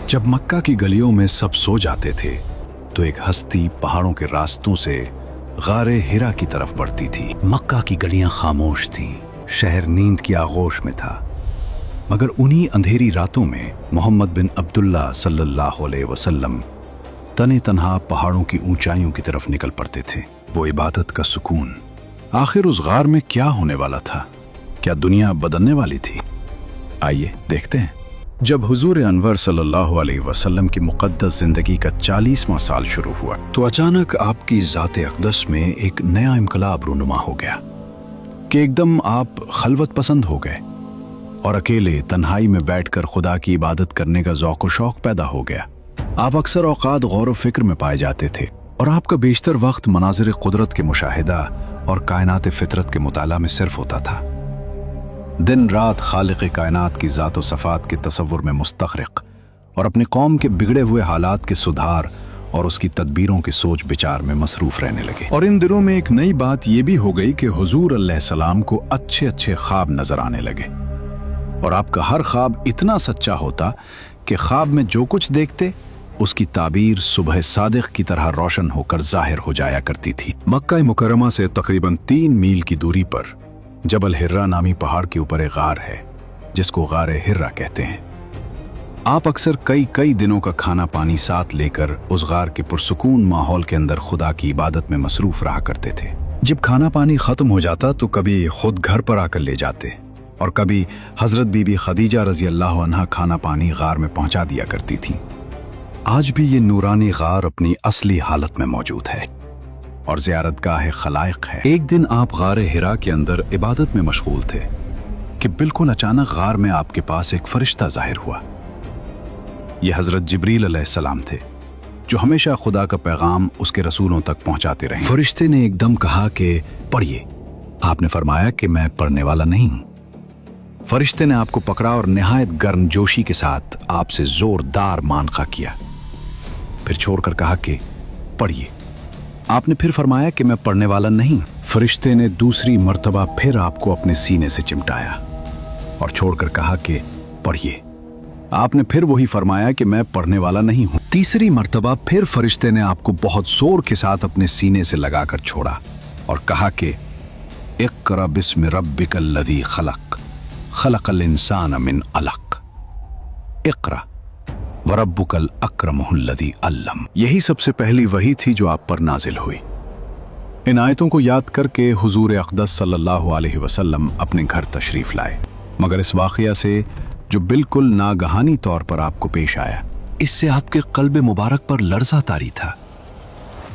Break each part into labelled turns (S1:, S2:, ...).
S1: जब मक्का की गलियों में सब सो जाते थे तो एक हस्ती पहाड़ों के रास्तों से गारे हिरा की तरफ बढ़ती थी। मक्का की गलियां खामोश थीं, शहर नींद की आगोश में था। मगर उन्हीं अंधेरी रातों में मोहम्मद बिन अब्दुल्ला सल्लल्लाहु अलैहि वसल्लम तने तन्हा पहाड़ों की ऊंचाइयों की तरफ निकल पड़ते थे। वो इबादत का सुकून। आखिर उस गार में क्या होने वाला था? क्या दुनिया बदलने वाली थी? आइए देखते हैं। जब हुजूर अनवर सल्लल्लाहु अलैहि वसल्लम की मुक़द्दस ज़िंदगी का 40वां साल शुरू हुआ तो अचानक आपकी ज़ात अक़दस में एक नया इनकलाब रूनुमा हो गया कि एकदम आप खलवत पसंद हो गए और अकेले तन्हाई में बैठकर खुदा की इबादत करने का ज़ौक़ व शौक़ पैदा हो गया। आप अक्सर औक़ात गौर व फ़िक्र में पाए जाते थे और आपका बेशतर वक्त मनाज़िर क़ुदरत के मुशाहिदा और कायनात फ़ितरत के मुताला में सिर्फ होता था। दिन रात खालिक़ कायनात की ज़ात व सफ़ात के तसव्वुर में मुस्तग़रिक़ और अपनी कौम के बिगड़े हुए हालात के सुधार और उसकी तदबीरों की सोच विचार में मसरूफ़ रहने लगे। और इन दिनों में एक नई बात यह भी हो गई कि हुजूर अलैहिस्सलाम को अच्छे अच्छे ख्वाब नजर आने लगे और आपका हर ख्वाब इतना सच्चा होता कि ख्वाब में जो कुछ देखते उसकी ताबीर सुबह सादिक की तरह रोशन होकर जाहिर हो जाया करती थी। मक्का मुकर्रमा से तकरीबन 3 मील की दूरी पर जबल हिर्रा नामी पहाड़ के ऊपर एक गार है जिसको गारे हिर्रा कहते हैं। आप अक्सर कई दिनों का खाना पानी साथ लेकर उस गार के पुरसुकून माहौल के अंदर खुदा की इबादत में मसरूफ रहा करते थे। जब खाना पानी खत्म हो जाता तो कभी खुद घर पर आकर ले जाते और कभी हजरत बीबी खदीजा रजी अल्लाह अन्हा खाना पानी गार में पहुंचा दिया करती थी। आज भी ये नूरानी गार अपनी असली हालत में मौजूद है और ज़ियारतगाह खलाइक है। एक दिन आप गारे हिरा के अंदर इबादत में मशगूल थे कि बिल्कुल अचानक गार में आपके पास एक फरिश्ता जाहिर हुआ। यह हजरत जिब्रील अलैहिस्सलाम थे जो हमेशा खुदा का पैगाम उसके रसूलों तक पहुंचाते रहे। फरिश्ते ने एकदम कहा कि पढ़िए। आपने फरमाया कि मैं पढ़ने वाला नहीं हूं। फरिश्ते ने आपको पकड़ा और निहायत गर्मजोशी के साथ आपसे जोरदार मानखा किया, फिर छोड़कर कहा कि पढ़िए। आपने फिर फरमाया कि मैं पढ़ने वाला नहीं। फरिश्ते ने दूसरी मर्तबा फिर आपको अपने सीने से चिमटाया और छोड़कर कहा कि पढ़िए। आपने फिर वही फरमाया कि मैं पढ़ने वाला नहीं हूं। तीसरी मर्तबा फिर फरिश्ते ने आपको बहुत जोर के साथ अपने सीने से लगाकर छोड़ा और कहा कि इक़रा बिस्मि रब्बिकल लज़ी खलक़ खलक़ल इंसान मिन अलक़ इक़रा वरब्बुकल अक्रमुल लज़ी अल्लम। यही सबसे पहली वही थी जो आप पर नाजिल हुई। इन आयतों को याद करके हुजूर अक़दस सल्लल्लाहु अलैहि वसल्लम अपने घर तशरीफ लाए। मगर इस वाक़या से जो बिल्कुल नागहानी तौर पर आपको पेश आया, इससे आपके क़ल्ब मुबारक पर लर्ज़ा तारी था।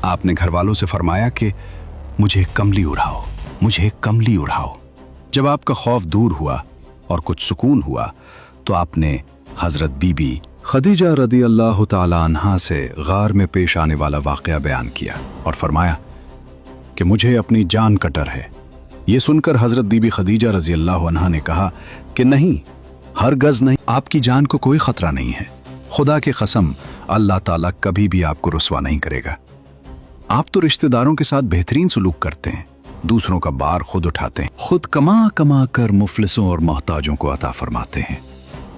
S1: आपने घर वालों से फरमाया कि मुझे कमली उड़ाओ, मुझे कमली उड़ाओ। जब आपका खौफ दूर हुआ और कुछ सुकून हुआ तो आपने हज़रत बीबी खदीजा रदी अल्लाह ताला अन्हा से गार में पेश आने वाला वाक़या बयान किया और फरमाया कि मुझे अपनी जान का डर है। ये सुनकर हज़रत बीबी खदीजा रज़ी अल्लाह अन्हा ने कहा कि नहीं, हरगज़ नहीं, आपकी जान को कोई ख़तरा नहीं है। खुदा की कसम, अल्लाह ताला कभी भी आपको रुस्वा नहीं करेगा। आप तो रिश्तेदारों के साथ बेहतरीन सलूक करते हैं, दूसरों का बार खुद उठाते हैं, खुद कमा कमा कर मुफलिसों और मोहताजों को अता फरमाते हैं,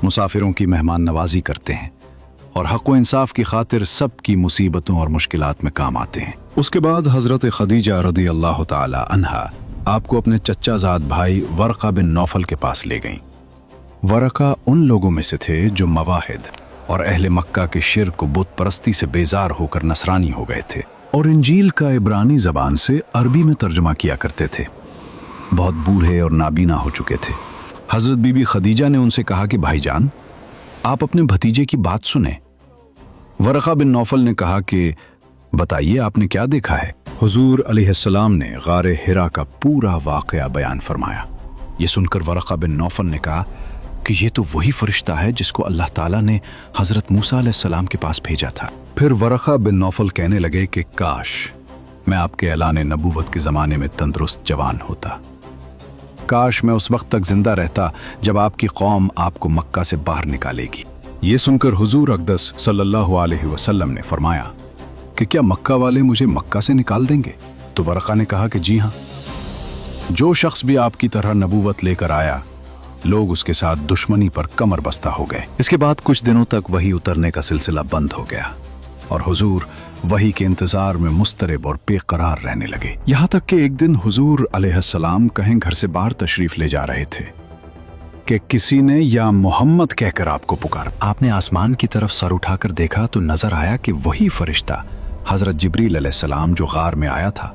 S1: मुसाफिरों की मेहमान नवाजी करते हैं और हक़ व इंसाफ की खातिर सब की मुसीबतों और मुश्किलात में काम आते हैं। उसके बाद हज़रत खदीजा रदी अल्लाह ताला अन्हा आपको अपने चच्चाज़ाद भाई वरक़ा बिन नौफल के पास ले गईं। वरक़ा उन लोगों में से थे जो मवाहिद और अहले मक्का के शिर्क व बुत परस्ती से बेजार होकर नसरानी हो गए थे और इंजील का इब्रानी ज़बान से अरबी में तर्जुमा किया करते थे। बहुत बूढ़े और नाबीना हो चुके थे। हज़रत बीबी खदीजा ने उनसे कहा कि भाईजान, आप अपने भतीजे की बात सुने। वरक़ा बिन नौफल ने कहा कि बताइए, आपने क्या देखा है? हुजूर अलैहिस्सलाम ने गारे हिरा का पूरा वाक़या बयान फरमाया। ये सुनकर वरक़ा बिन नौफल ने कहा कि ये तो वही फरिश्ता है जिसको अल्लाह ताला ने हज़रत मूसा अलैहिस्सलाम के पास भेजा था। फिर वरक़ा बिन नौफल कहने लगे कि काश मैं आपके ऐलान नबूवत के ज़माने में तंदुरुस्त जवान होता। काश मैं उस वक्त तक जिंदा रहता जब आपकी कौम आपको मक्का से बाहर निकालेगी। ये सुनकर हुजूर अक़दस सल्लल्लाहु अलैहि वसल्लम ने फरमाया कि क्या मक्का वाले मुझे मक्का से निकाल देंगे? तो वरक़ा ने कहा कि जी हाँ, जो शख्स भी आपकी तरह नबूवत लेकर आया लोग उसके साथ दुश्मनी पर कमर बस्ता हो गए। इसके बाद कुछ दिनों तक वही उतरने का सिलसिला बंद हो गया और हुजूर वही के इंतजार में मुस्तरिब और बेकरार रहने लगे। यहाँ तक कि एक दिन हुजूर अलैहिस्सलाम कहीं घर से बाहर तशरीफ ले जा रहे थे कि किसी ने या मोहम्मद कहकर आपको पुकारा। आपने आसमान की तरफ सर उठाकर देखा तो नजर आया कि वही फरिश्ता हजरत जिब्रील अलैहिस्सलाम जो गार में आया था,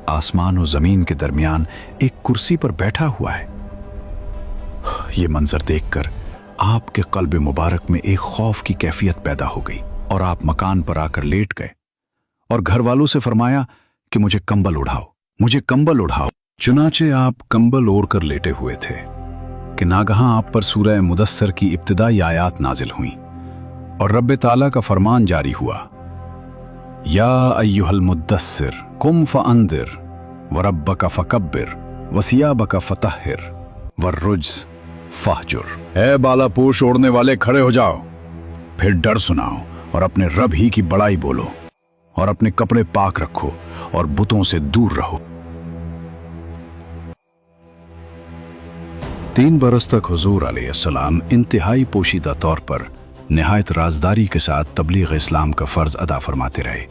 S1: आसमान और जमीन के दरमियान एक कुर्सी पर बैठा हुआ है। ये मंजर देखकर आपके कल्ब मुबारक में एक खौफ की कैफियत पैदा हो गई और आप मकान पर आकर लेट गए और घर वालों से फरमाया कि मुझे कंबल उड़ाओ, मुझे कंबल उड़ाओ। चुनाचे आप कंबल ओढ़ कर लेटे हुए थे कि नागहां आप पर सूरह मुदस्सर की इब्तिदाई आयात नाजिल हुई और रब्बे ताला का फरमान जारी हुआ, या अय्युहल मुद्दस्सिर कुम फअंदिर वरब्बका फकब्बिर वसियाबका फतहिर वर्रुज्ज फहजुर। ए बालापोश ओढ़ने वाले, खड़े हो जाओ, फिर डर सुनाओ और अपने रब ही की बड़ाई बोलो और अपने कपड़े पाक रखो और बुतों से दूर रहो। 3 बरस तक हुजूर अलैहिस्सलाम इंतहाई पोशीदा तौर पर निहायत राजदारी के साथ तबलीग इस्लाम का फ़र्ज अदा फरमाते रहे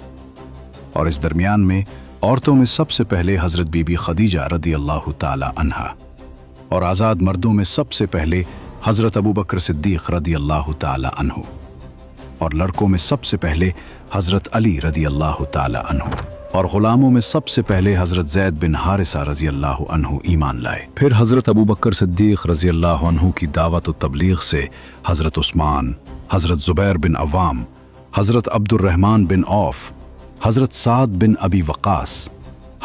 S1: और इस दरमियान में औरतों में सबसे पहले हज़रत बीबी खदीजा रदी अल्लाह ताला अन्हा और आज़ाद मर्दों में सबसे पहले हज़रत अबू बकर सिद्दीक़ रदी अल्लाह ताला अन्हु और लड़कों में सबसे पहले हज़रत अली रदी अल्लाह ताला अन्हु और ग़ुलामों में सबसे पहले हज़रत ज़ैद बिन हारिसा रज़ी अल्लाह अन्हु ईमान लाए। फिर हज़रत अबू बकर सिद्दीक़ रज़ी अल्लाह अन्हु की दावत व तबलीग से हज़रत उस्मान, हज़रत ज़ुबैर बिन अव्वाम, हज़रत अब्दुर्रहमान बिन औफ, हज़रत साद बिन अबी वक़ास,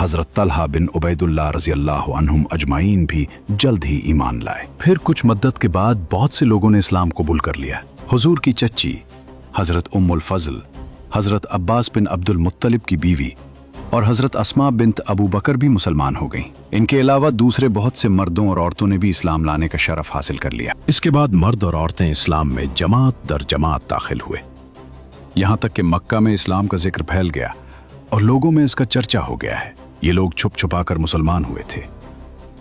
S1: हज़रत तलहा बिन उबैदुल्लाह रज़ी अल्लाह अन्हुम अजमाइन भी जल्द ही ईमान लाए। फिर कुछ मद्दत के बाद बहुत से लोगों ने इस्लाम कबूल कर लिया। हुजूर की चच्ची हज़रत उम्मुल फ़ज़ल, हज़रत अब्बास बिन अब्दुल मुत्तलिब की बीवी और हज़रत अस्मा बिन्त अबू बकर भी मुसलमान हो गईं। इनके अलावा दूसरे बहुत से मर्दों और औरतों ने भी इस्लाम लाने का शरफ हासिल कर लिया। इसके बाद मर्द और औरतें इस्लाम में जमात दर जमात दाखिल हुए, यहाँ तक कि मक्का में इस्लाम का जिक्र फैल गया और लोगों में इसका चर्चा हो गया है। ये लोग छुप छुपा कर मुसलमान हुए थे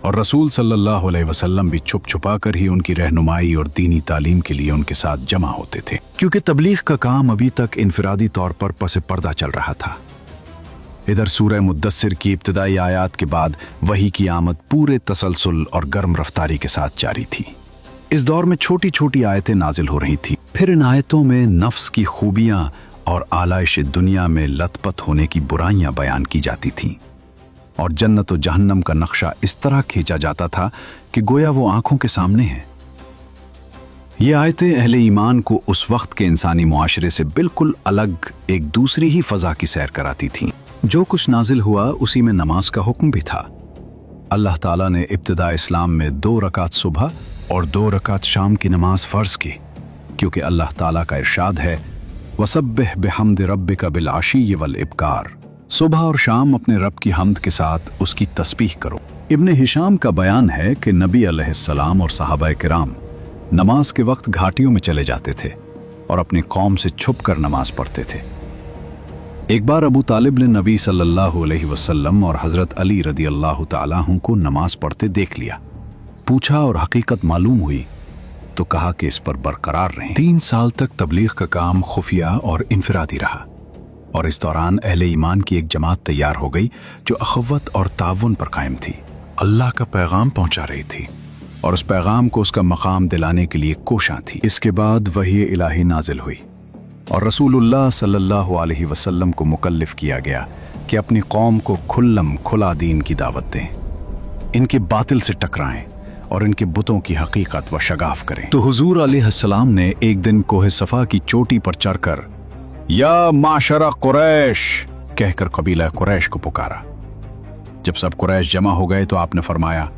S1: और रसूल सल्लल्लाहु अलैहि वसल्लम भी छुप छुपा कर ही उनकी रहनुमाई और दीनी तालीम के लिए उनके साथ जमा होते थे, क्योंकि तबलीग का काम अभी तक इनफरादी तौर पर पसे पर्दा चल रहा था। इधर सूरह मुद्दस्सिर की इब्तिदाई आयात के बाद वही की आमद पूरे तसलसल और गर्म रफ्तारी के साथ जारी थी। इस दौर में छोटी छोटी आयतें नाजिल हो रही थी। फिर इन आयतों में नफ्स की खूबियां और आलाइश दुनिया में लतपत होने की बुराइयां बयान की जाती थीं और जन्नत और जहन्नम का नक्शा इस तरह खींचा जाता था कि गोया वो आंखों के सामने है। ये आयतें अहले ईमान को उस वक्त के इंसानी मुआशरे से बिल्कुल अलग एक दूसरी ही फजा की सैर कराती थीं। जो कुछ नाजिल हुआ उसी में नमाज का हुक्म भी था। अल्लाह ताला ने इब्तिदा इस्लाम में 2 रकात सुबह और 2 रकात शाम की नमाज फ़र्ज की, क्योंकि अल्लाह ताला का इरशाद है, वसब्बिह बिहम्द रब्बिका बिल आशी वल इब्कार। सुबह और शाम अपने रब की हम्द के साथ उसकी तस्बीह करो। इब्ने हिशाम का बयान है कि नबी अलैहिस्सलाम और सहाबाए किराम नमाज के वक्त घाटियों में चले जाते थे और अपनी कौम से छुप कर नमाज पढ़ते थे। एक बार अबू तालिब ने नबी सल्लल्लाहु अलैहि वसल्लम और हज़रत अली रदी अल्लाह ताला अन्हु को नमाज पढ़ते देख लिया। पूछा और हकीकत मालूम हुई तो कहा कि इस पर बरकरार रहें। 3 साल तक तबलीग का काम खुफिया और इनफरादी रहा और इस दौरान अहले ईमान की एक जमात तैयार हो गई जो अखवत और ताउन पर कायम थी, अल्लाह का पैगाम पहुंचा रही थी और उस पैगाम को उसका मकाम दिलाने के लिए कोशां थी। इसके बाद वही इलाही नाजिल हुई और रसूलुल्लाह सल्लल्लाहु अलैहि वसल्लम को मुकल्लिफ किया गया कि अपनी कौम को खुल्लम खुला दीन की दावत दें, इनके बातिल से टकराएं और इनके बुतों की हकीकत व शगाफ करें। तो हुजूर अलैहिस्सलाम ने एक दिन कोहे सफा की चोटी पर चढ़कर या माशरा कुरैश कहकर कबीला कुरैश को पुकारा। जब सब कुरैश जमा हो गए तो आपने फरमाया,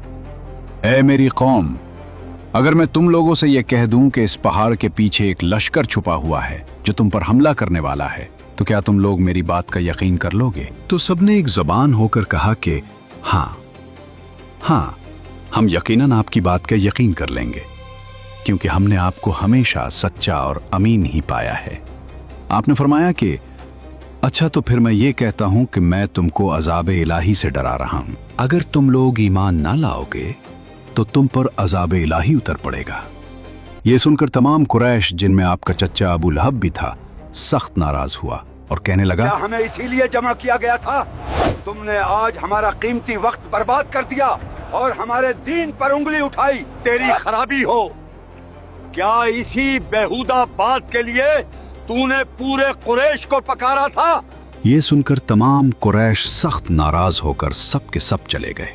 S1: ऐ मेरी कौम, अगर मैं तुम लोगों से यह कह दूं कि इस पहाड़ के पीछे एक लश्कर छुपा हुआ है जो तुम पर हमला करने वाला है, तो क्या तुम लोग मेरी बात का यकीन कर लोगे? तो सबने एक जबान होकर कहा कि हाँ हाँ, हम यकीनन आपकी बात का यकीन कर लेंगे, क्योंकि हमने आपको हमेशा सच्चा और अमीन ही पाया है। आपने फरमाया कि अच्छा, तो फिर मैं ये कहता हूं कि मैं तुमको अजाब इलाही से डरा रहा हूं। अगर तुम लोग ईमान ना लाओगे तो तुम पर अजाब इलाही उतर पड़ेगा। ये सुनकर तमाम कुरैश, जिनमें आपका चच्चा अबू लहब भी था, सख्त नाराज हुआ और कहने लगा,
S2: क्या हमें इसीलिए जमा किया गया था? तुमने आज हमारा कीमती वक्त बर्बाद कर दिया और हमारे दीन पर उंगली उठाई। तेरी खराबी हो। क्या इसी बेहुदा बात के लिए तूने पूरे कुरैश को पकारा था?
S1: ये सुनकर तमाम कुरैश सख्त नाराज होकर सब के सब चले गए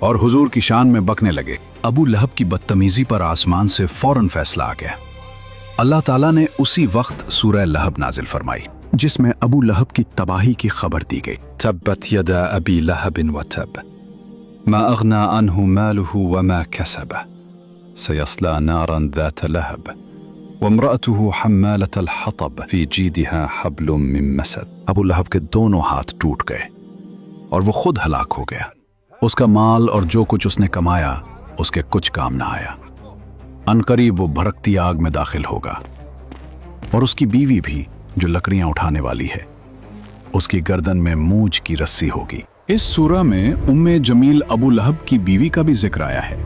S1: और हुजूर की शान में बकने लगे। अबू लहब की बदतमीजी पर आसमान से फौरन फैसला आ गया। अल्लाह ताला ने उसी वक्त सूरह लहब नाजिल फरमाई, जिसमें अबू लहब की तबाही की खबर दी गई। तब्बत यदा अबी लहबिन व तब, मा अगना अन्हु मालुहु व मा कसब, सयस्ला नारन ذات लहब, वम्रअतुहु हम्मालतल हतब, फी जीदिहा हब्लुम मिन मसद। अबू लहब के दोनों हाथ टूट गए और वो खुद हलाक हो गया। उसका माल और जो कुछ उसने कमाया उसके कुछ काम ना आया। अनकरीब वो भड़कती आग में दाखिल होगा और उसकी बीवी भी, जो लकड़ियां उठाने वाली है, उसकी गर्दन में मूंछ की रस्सी होगी। इस सूरा में उम्मे जमील अबू लहब की बीवी का भी जिक्र आया है।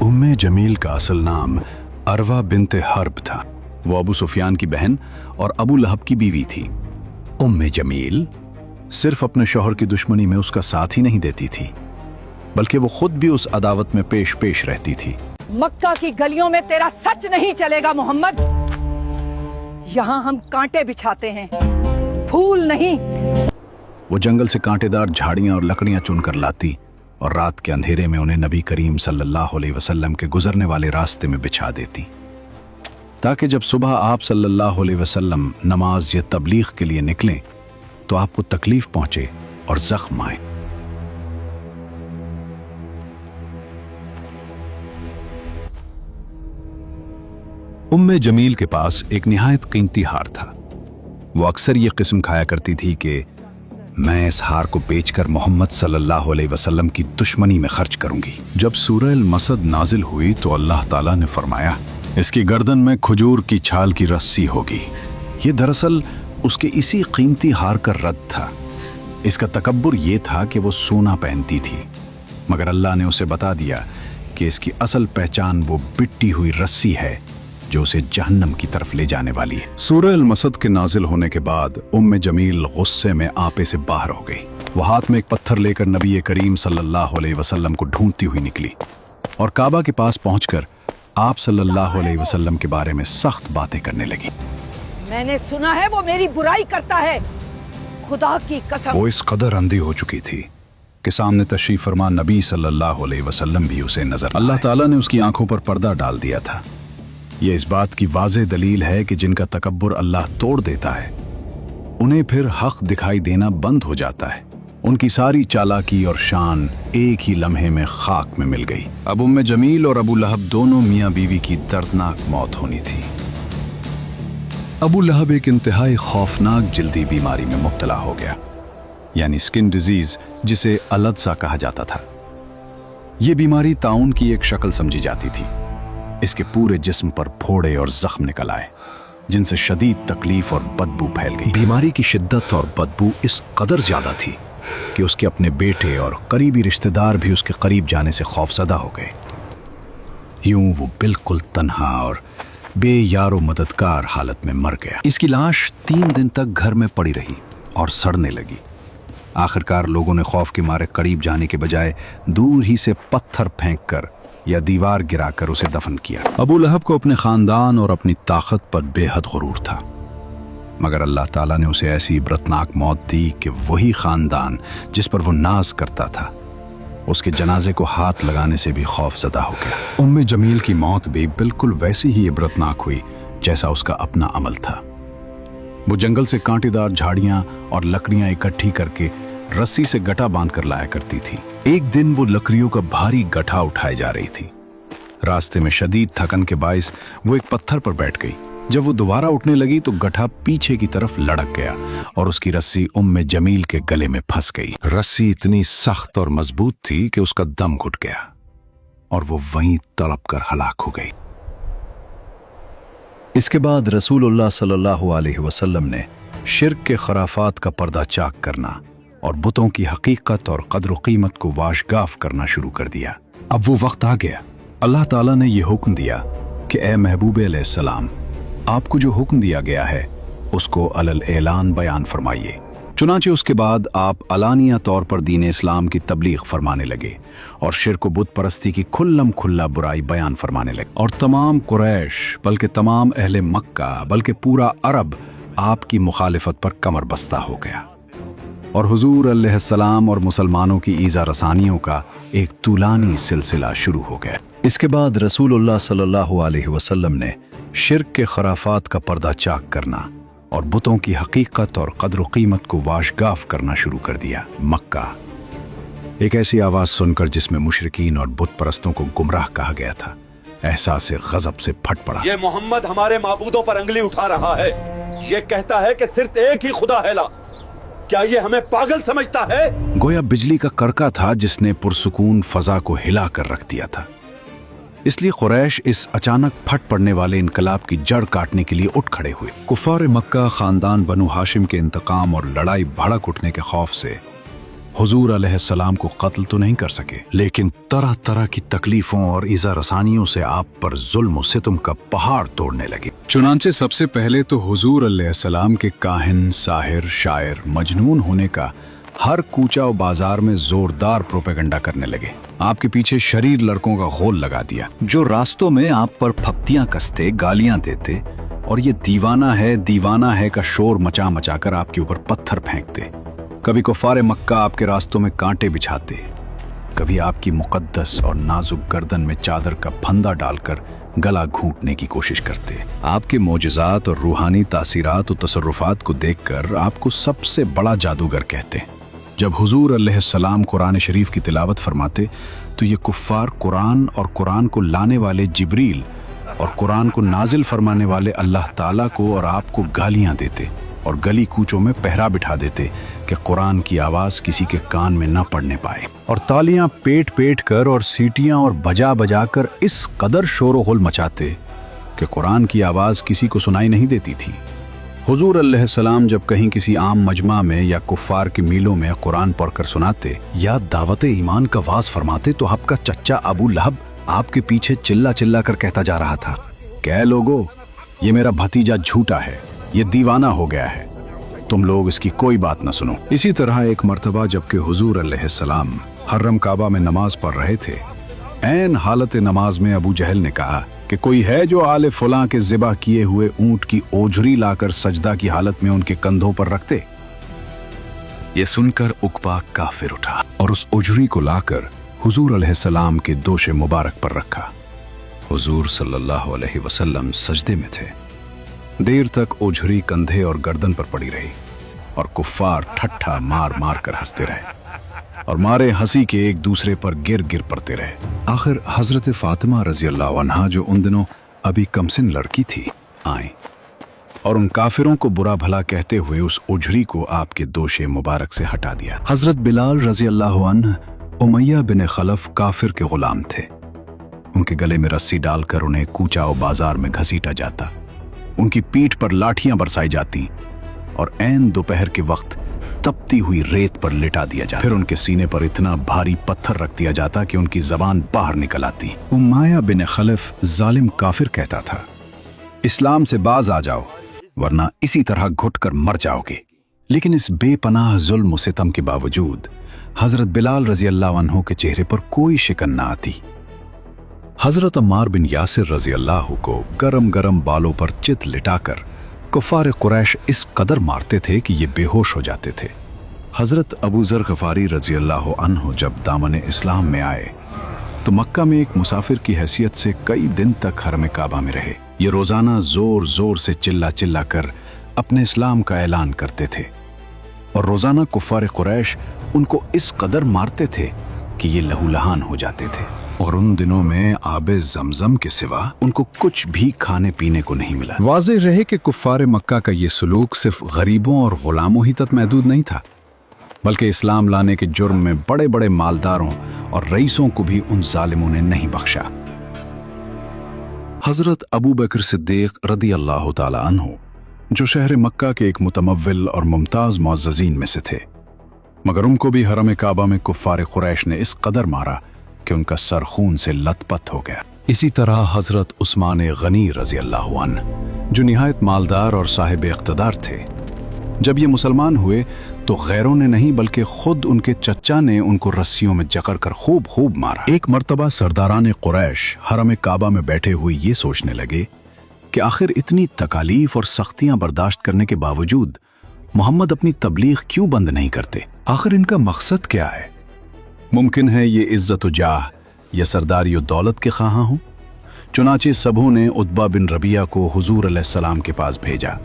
S1: उम्मे जमील का असल नाम अरवा बिन्ते हर्ब था। वो अबू सुफियान की बहन और अबू लहब की बीवी थी। उम्मे जमील सिर्फ अपने शौहर की दुश्मनी में उसका साथ ही नहीं देती थी, बल्कि वो खुद भी उस अदावत में पेश पेश रहती थी।
S3: मक्का की गलियों में तेरा सच नहीं चलेगा मोहम्मद। यहाँ हम कांटे बिछाते हैं, फूल नहीं।
S1: वो जंगल से कांटेदार झाड़ियां और लकड़ियां चुनकर लाती और रात के अंधेरे में उन्हें नबी करीम सल्लल्लाहु अलैहि वसल्लम के गुजरने वाले रास्ते में बिछा देती, ताकि जब सुबह आप सल्लल्लाहु अलैहि वसल्लम नमाज या तबलीग के लिए निकलें तो आपको तकलीफ पहुंचे और जख्म आए। उम्मे जमील के पास एक निहायत कीमती हार था। वो अक्सर ये किस्म खाया करती थी कि मैं इस हार को बेचकर मोहम्मद सल्लल्लाहु अलैहि वसल्लम की दुश्मनी में खर्च करूंगी। जब सूरह अल-मसद नाजिल हुई तो अल्लाह ताला ने फरमाया, इसकी गर्दन में खजूर की छाल की रस्सी होगी। ये दरअसल उसके इसी कीमती हार का रद्द था। इसका तकब्बुर ये था कि वो सोना पहनती थी, मगर अल्लाह ने उसे बता दिया कि इसकी असल पहचान वो बिट्टी हुई रस्सी है जो उसे जहन्नम की तरफ ले जाने वाली है। सूरह अल-मसद के नाजिल होने के बाद उम्मे जमील गुस्से में आपे से बाहर हो गई। वो हाथ में एक पत्थर लेकर नबी करीम सल्लल्लाहु अलैहि वसल्लम को ढूंढती हुई निकली और काबा के पास पहुंचकर आप सल्लल्लाहु अलैहि वसल्लम के बारे में सख्त बातें करने लगी।
S3: मैंने सुना है वो मेरी बुराई करता है, खुदा की कसम।
S1: वो इस कदर अंधी हो चुकी थी कि सामने तशरीफ फरमा नबी सल्लल्लाहु अलैहि वसल्लम भी उसे नजर न आए। अल्लाह ताला ने उसकी आंखों पर पर्दा डाल दिया था। ये इस बात की वाज़ेह दलील है कि जिनका तकब्बुर अल्लाह तोड़ देता है, उन्हें फिर हक दिखाई देना बंद हो जाता है। उनकी सारी चालाकी और शान एक ही लम्हे में खाक में मिल गई। अब उम्मे जमील और अबू लहब दोनों मियाँ बीवी की दर्दनाक मौत होनी थी। अबू लहब एक इंतहाई खौफनाक जल्दी बीमारी में मुब्तला हो गया, यानी स्किन डिजीज, जिसे अलदसा कहा जाता था। ये बीमारी ताउन की एक शक्ल समझी जाती थी। इसके पूरे जिस्म पर फोड़े और जख्म निकल आए, जिनसे शदीद तकलीफ और बदबू फैल गई। बीमारी की शिद्दत और बदबू इस कदर ज्यादा थी कि उसके अपने बेटे और करीबी रिश्तेदार भी उसके करीब जाने से खौफजदा हो गए। यूं वो बिल्कुल तन्हा और बेयारो मददगार हालत में मर गया। इसकी लाश 3 दिन तक घर में पड़ी रही और सड़ने लगी। आखिरकार लोगों ने खौफ के मारे करीब जाने के बजाय दूर ही से पत्थर फेंककर या दीवार गिराकर उसे दफन किया। अबू लहब को अपने खानदान और अपनी ताकत पर बेहद गुरूर था, मगर अल्लाह ताला ने उसे ऐसी इबरतनाक मौत दी कि वही खानदान जिस पर वो नाज करता था, उसके जनाजे को हाथ लगाने से भी खौफजदा हो गया। उम्मे जमील की मौत भी बिल्कुल वैसी ही इबरतनाक हुई जैसा उसका अपना अमल था। वो जंगल से कांटेदार झाड़ियां और लकड़ियां इकट्ठी करके रस्सी से गठा बांध कर लाया करती थी। एक दिन वो लकड़ियों का भारी गठा उठाए जा रही थी। रास्ते में शदीद थकन के बायस वो एक पत्थर पर बैठ गई। जब वो दोबारा उठने लगी तो गठा पीछे की तरफ लड़क गया और उसकी रस्सी उम्मे जमील के गले में फंस गई। रस्सी इतनी सख्त और मजबूत थी कि उसका दम घुट गया और वो वहीं तड़प कर हलाक हो गई। इसके बाद रसूलुल्लाह सल्लल्लाहु अलैहि वसल्लम ने शिर्क के खराफात का पर्दा चाक करना और बुतों की हकीकत और कद्र कीमत को वाशगाफ करना शुरू कर दिया। अब वो वक्त आ गया अल्लाह ताला ने ये हुक्म दिया कि ए महबूब अलैहिस्सलाम, आपको जो हुक्म दिया गया है उसको अलल ऐलान बयान फरमाइए। चुनांचे उसके बाद आप अलानिया तौर पर दीन इस्लाम की तबलीग फरमाने लगे और शिर्क व बुत परस्ती की खुल्लम खुल्ला बुराई बयान फरमाने लगे। और तमाम कुरैश, बल्कि तमाम अहले मक्का, बल्कि पूरा अरब आपकी मुखालिफत पर कमर बस्ता हो गया और हुजूर अलैहिस्सलाम और मुसलमानों की ईज़ा रसानियों का एक तूलानी सिलसिला शुरू हो गया। इसके बाद रसूलुल्लाह सल्लल्लाहु अलैहि वसल्लम ने शिर्क के खराफात का पर्दा चाक करना और बुतों की हकीकत और कद्र कीमत को वाशगाफ करना शुरू कर दिया। मक्का एक ऐसी आवाज़ सुनकर जिसमें मुशरिकीन और बुत परस्तों को गुमराह कहा गया था, एहसास गज़ब से फट पड़ा।
S2: ये मोहम्मद हमारे माबूदों पर अंगली उठा रहा है। ये कहता है कि सिर्फ एक ही खुदा है ला। क्या ये हमें पागल समझता है?
S1: गोया बिजली का करका था जिसने पुरसुकून फजा को हिला कर रख दिया था। इसलिए कुरैश इस अचानक फट पड़ने वाले इनकलाब की जड़ काटने के लिए उठ खड़े हुए। कुफार मक्का खानदान बनु हाशिम के इंतकाम और लड़ाई भड़क उठने के खौफ से हुजूर अलैहिस्सलाम को कत्ल तो नहीं कर सके, लेकिन तरह तरह की तकलीफों और ईज़ा रसानियों से आप पर जुल्म सितम का पहाड़ तोड़ने लगे। चुनांचे सबसे पहले तो हुजूर अलैहिस्सलाम के काहिन, साहिर, शायर, मजनून होने का हर कूचा और बाजार में जोरदार प्रोपेगेंडा करने लगे। आपके पीछे शरीर लड़कों का घोल लगा दिया जो रास्तों में आप पर फप्तियां कसते, गालियां देते और ये दीवाना है का शोर मचा मचा कर आपके ऊपर पत्थर फेंकते। कभी कुफारे मक्का आपके रास्तों में कांटे बिछाते, कभी आपकी मुकद्दस और नाजुक गर्दन में चादर का फंदा डालकर गला घूंटने की कोशिश करते। आपके मोजज़ात और रूहानी तासीरात और तसर्रुफात को देखकर आपको सबसे बड़ा जादूगर कहते। जब हुजूर अलैहिस्सलाम कुरान शरीफ की तिलावत फरमाते तो ये कुफ्फार कुरान और कुरान को लाने वाले जिब्रील और कुरान को नाजिल फरमाने वाले अल्लाह ताला को और आपको गालियां देते और गली कूचों में पहरा बिठा देते कि कुरान की आवाज़ किसी के कान में न पड़ने पाए। और तालियां पेट पेट कर और सीटियां और बजा बजा कर इस कदर शोर होल मचाते कि कुरान की आवाज़ किसी को सुनाई नहीं देती थी। हुजूर अलैहिस्सलाम जब कहीं किसी आम मजमा में या कुफ्फार के मीलों में कुरान पढ़कर सुनाते या दावत ईमान का वाज फरमाते तो आपका चच्चा अबू लहब आपके पीछे चिल्ला चिल्ला कर कहता जा रहा था, क्या लोगो, ये मेरा भतीजा झूठा है, ये दीवाना हो गया है, तुम लोग इसकी कोई बात न सुनो। इसी तरह एक मर्तबा जबकि हुजूर अलैहिस्सलाम हर्रम काबा में नमाज पढ़ रहे थे, ऐन हालत नमाज में अबू जहल ने कहा कि कोई है जो आले फुलां के ज़िबा किए हुए ऊंट की ओझरी लाकर सजदा की हालत में उनके कंधों पर रखते। ये सुनकर उकबा काफिर उठा और उस ओझरी को लाकर हुजूर अलैहिस्सलाम के दोशे मुबारक पर रखा। हुजूर सल्लल्लाहु अलैहि वसल्लम सजदे में थे। देर तक ओझरी कंधे और गर्दन पर पड़ी रही और कुफ्फार ठट्ठा मार मार कर हंसते रहे और मारे हंसी के एक दूसरे पर गिर गिर पड़ते रहे। आखिर हजरत फातिमा रजी अल्लाह अन्हा जो उन दिनों अभी कमसिन लड़की थी आई और उन काफिरों को बुरा भला कहते हुए उस ओझरी को आपके दोशे मुबारक से हटा दिया। हजरत बिलाल रजी अल्लाह अन्हु उमैया बिन खलफ काफिर के गुलाम थे। उनके गले में रस्सी डालकर उन्हें कूचा और बाजार में घसीटा जाता, उनकी पीठ पर लाठियां बरसाई जाती और ऐन दोपहर के वक्त तपती हुई रेत पर लिटा दिया जाता। फिर उनके सीने पर इतना भारी पत्थर रख दिया जाता कि उनकी जबान बाहर निकल आती। उमैया बिन खलफ जालिम काफिर कहता था, इस्लाम से बाज आ जाओ वरना इसी तरह घुटकर मर जाओगे। लेकिन इस बेपनाह जुल्म सितम के बावजूद हजरत बिलाल रजी अल्लाह अन्हु के चेहरे पर कोई शिकन न आती। हजरत अम्मार बिन यासिर रजी अल्लाह को गरम गरम बालों पर चित लिटाकर कुफ्फार कुरैश इस कदर मारते थे कि ये बेहोश हो जाते थे। हजरत अबू ज़र गफारी रजी अल्लाह अन्हु जब दामन इस्लाम में आए तो मक्का में एक मुसाफिर की हैसियत से कई दिन तक हरम काबा में रहे। ये रोजाना जोर जोर से चिल्ला चिल्ला कर अपने इस्लाम का ऐलान करते थे और रोजाना कुफ्फार कुरैश उनको इस कदर मारते थे कि ये लहूलहान हो जाते थे। और उन दिनों में आबे ज़मज़म के सिवा उनको कुछ भी खाने पीने को नहीं मिला। वाज़ेह रहे कि कुफ्फार मक्का का ये सलूक सिर्फ गरीबों और गुलामों ही तक महदूद नहीं था, बल्कि इस्लाम लाने के जुर्म में बड़े बड़े मालदारों और रईसों को भी उन जालिमों ने नहीं बख्शा। हजरत अबू बकर सिद्दीक रदी अल्लाह ताला अन्हु जो शहर मक्का के एक मुतमव्विल और मुमताज़ मुअज़्ज़ज़ीन में से थे, मगर उनको भी हरम काबा में कुफ्फार कुरैश ने इस कदर मारा कि उनका सर खून से लथपथ हो गया। इसी तरह हजरत उस्मान गनी रजी अल्लाह अन्हु, जो निहायत मालदार और साहिब इख्तदार थे, जब ये मुसलमान हुए तो गैरों ने नहीं बल्कि खुद उनके चचा ने उनको रस्सियों में जकड़ कर खूब खूब मारा। एक मर्तबा सरदारान कुरैश हरम काबा में बैठे हुए ये सोचने लगे कि आखिर इतनी तकालीफ और सख्तियां बर्दाश्त करने के बावजूद मोहम्मद अपनी तबलीग क्यों बंद नहीं करते? आखिर इनका मकसद क्या है? मुमकिन है ये इज्जत जाह या सरदारी और दौलत के ख्वाह हों। चुनाचे सबों ने उतबा बिन रबिया को हुजूर अलैहिस्सलाम के पास भेजा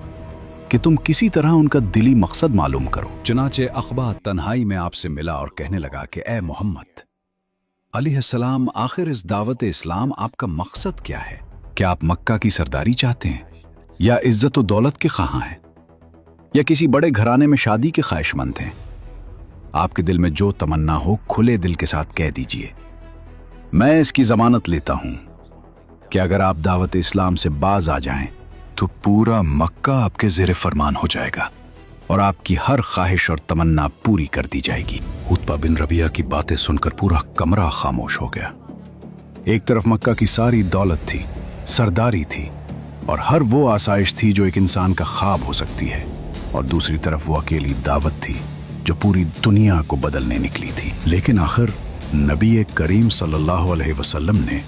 S1: कि तुम किसी तरह उनका दिली मकसद मालूम करो। चुनाचे अखबा तन्हाई में आपसे मिला और कहने लगा कि ए मोहम्मद अलैहिस्सलाम, आखिर इस दावत इस्लाम आपका मकसद क्या है? क्या आप मक्का की सरदारी चाहते हैं या इज्जत और दौलत के ख्वाह हैं या किसी बड़े घराने में शादी के ख्वाहिशमंद हैं? आपके दिल में जो तमन्ना हो खुले दिल के साथ कह दीजिए। मैं इसकी जमानत लेता हूं कि अगर आप दावत इस्लाम से बाज आ जाएं तो पूरा मक्का आपके ज़ेरे फरमान हो जाएगा और आपकी हर ख्वाहिश और तमन्ना पूरी कर दी जाएगी। उतबा बिन रबिया की बातें सुनकर पूरा कमरा खामोश हो गया। एक तरफ मक्का की सारी दौलत थी, सरदारी थी और हर वो आसाइश थी जो एक इंसान का ख्वाब हो सकती है, और दूसरी तरफ वो अकेली दावत थी जो पूरी दुनिया को बदलने निकली थी। लेकिन आखिर नबी करीम सल्लल्लाहु अलैहि वसल्लम ने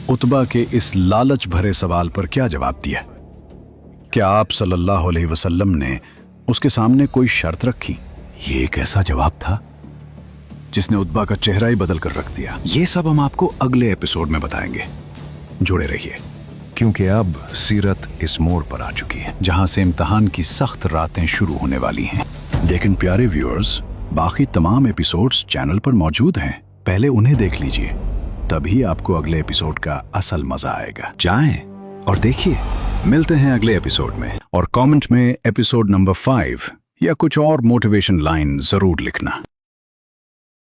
S1: उतबा के इस लालच भरे सवाल पर क्या जवाब दिया? क्या आप सल्लल्लाहु अलैहि वसल्लम ने उसके सामने कोई शर्त रखी? ये एक ऐसा जवाब था जिसने उतबा का चेहरा ही बदल कर रख दिया। ये सब हम आपको अगले एपिसोड में बताएंगे। जुड़े रहिए, क्योंकि अब सीरत इस मोड़ पर आ चुकी है जहां से इम्तिहान की सख्त रातें शुरू होने वाली हैं। लेकिन प्यारे व्यूअर्स, बाकी तमाम एपिसोड्स चैनल पर मौजूद हैं, पहले उन्हें देख लीजिए, तभी आपको अगले एपिसोड का असल मजा आएगा। जाएं और देखिए। मिलते हैं अगले एपिसोड में, और कमेंट में एपिसोड नंबर 5 या कुछ और मोटिवेशन लाइन जरूर लिखना।